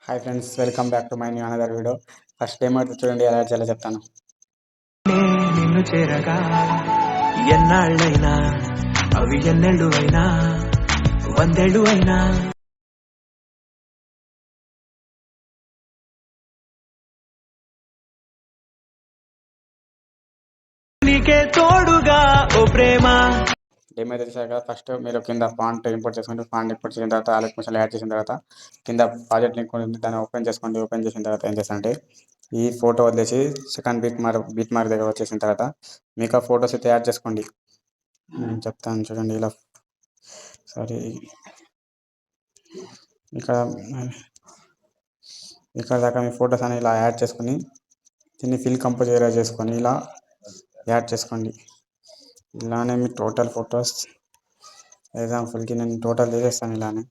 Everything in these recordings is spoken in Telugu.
Hi friends, welcome back to my new another video. First time అయితే చూడండి ఎలా చేయాలో చెప్తాను. నిన్ను చేరగా ఎన్నాళ్ళైనా అవి ఎన్నెళ్ళు అయినా వందేళ్ళు అయినా నీకే తోడుగా ఓ ప్రేమ. డెమో అయితే చూసాక ఫస్ట్ మీరు కింద ఫాంట్ ఇంపోర్ట్ చేసుకోండి. ఫాంట్ ఇంపోర్ట్ చేసిన తర్వాత ఆల్ ఎక్స్టెన్షన్లు యాడ్ చేసిన తర్వాత కింద ప్రాజెక్ట్ లింక్ ఉంటుంది, దాన్ని ఓపెన్ చేసుకోండి. ఓపెన్ చేసిన తర్వాత ఏం చేస్తారంటే ఈ ఫోటో వదిలేసి సెకండ్ బీట్ మార్క్ దగ్గర వచ్చేసిన తర్వాత మీకు ఆ ఫొటోస్ అయితే యాడ్ చేసుకోండి. నేను చెప్తాను చూడండి. ఇలా సారీ ఇక్కడ ఇక్కడ దాకా మీ ఫొటోస్ అని ఇలా యాడ్ చేసుకొని దీన్ని ఫిల్ కంపోజ్ ఏరియా చేసుకొని ఇలా యాడ్ చేసుకోండి. ఇలానే మీ టోటల్ ఫొటోస్ ఎగ్జాంపుల్కి నేను టోటల్ తీసేస్తాను. ఇలానే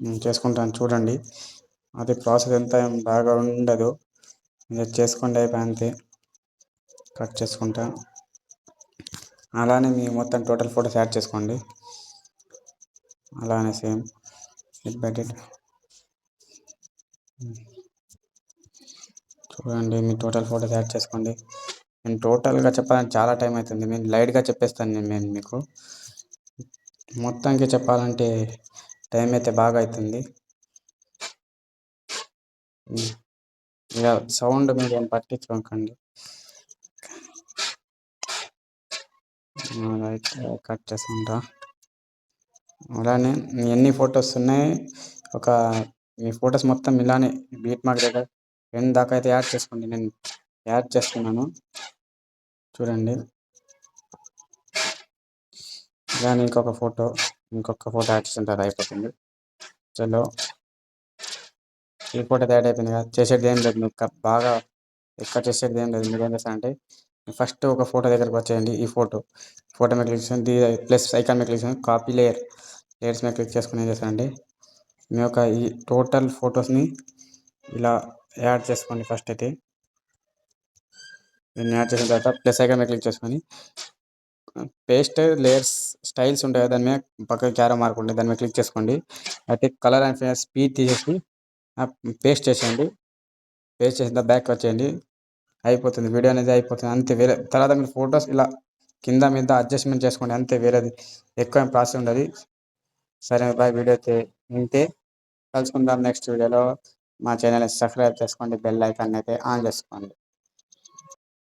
నేను చేసుకుంటాను చూడండి. అది ప్రాసెస్ ఎంత ఏం బాగా ఉండదు, మీరు చేసుకోండి అయిపోయి అంతే. కట్ చేసుకుంటా అలానే మీ మొత్తం టోటల్ ఫొటోస్ యాడ్ చేసుకోండి. అలానే సేమ్ ఇట్ బై ఇట్ చూడండి. మీ టోటల్ ఫొటోస్ యాడ్ చేసుకోండి. నేను టోటల్గా చెప్పాలంటే చాలా టైం అవుతుంది. నేను లైట్గా చెప్పేస్తాను. నేను మీకు మొత్తానికి చెప్పాలంటే టైం అయితే బాగా అవుతుంది. ఇక సౌండ్ మీరు ఏం పట్టించుకోకండి. కట్ చేసుకుంటా. అలానే మీ ఎన్ని ఫొటోస్ ఉన్నాయి, ఒక మీ ఫొటోస్ మొత్తం ఇలానే బీట్ మార్క్ దగ్గర ఎండ్ దాకా అయితే యాడ్ చేసుకోండి. నేను యాడ్ చేస్తున్నాను చూడండి. ఇలానే ఇంకొక ఫోటో యాడ్ చేసిన తర్వాత అయిపోతుంది. చలో, ఈ ఫోటో యాడ్ అయిపోయింది కదా. చేసేది ఏం లేదు, మీకు బాగా ఎక్కువ చేసేది ఏం లేదు. మీరు ఏం చేస్తారంటే ఫస్ట్ ఒక ఫోటో దగ్గరకు వచ్చేయండి. ఈ ఫోటో మీద క్లిక్ చేయండి. ప్లస్ ఐకాన్ మీద క్లిక్ చేయండి. కాపీ లేయర్స్ మీద క్లిక్ చేసుకుని ఏం చేస్తారంటే మీ యొక్క ఈ టోటల్ ఫొటోస్ని ఇలా యాడ్ చేసుకోండి. ఫస్ట్ అయితే దీన్ని యాడ్ చేసిన తర్వాత ప్లస్ ఐకాన్ మీద క్లిక్ చేసుకొని పేస్ట్ లేయర్స్ స్టైల్స్ ఉంటాయి, దాని మీద పక్కన క్యారో మార్క్ ఉంటుంది, దాని మీద క్లిక్ చేసుకోండి. అయితే కలర్ అండ్ స్పీడ్ తీసేసి పేస్ట్ చేసేయండి. పేస్ట్ చేసిన బ్యాక్ వచ్చేయండి. అయిపోతుంది, వీడియో అనేది అయిపోతుంది అంతే. వేరే తర్వాత మీరు ఫొటోస్ ఇలా కింద మీద అడ్జస్ట్మెంట్ చేసుకోండి అంతే. వేరేది ఎక్కువ ప్రాసెస్ ఉండదు. సరే బాయ్. వీడియో అయితే ఇంతే. కలుసుకుందాం నెక్స్ట్ వీడియోలో. మా ఛానల్ని సబ్స్క్రైబ్ చేసుకోండి, బెల్ ఐకాన్ అయితే ఆన్ చేసుకోండి.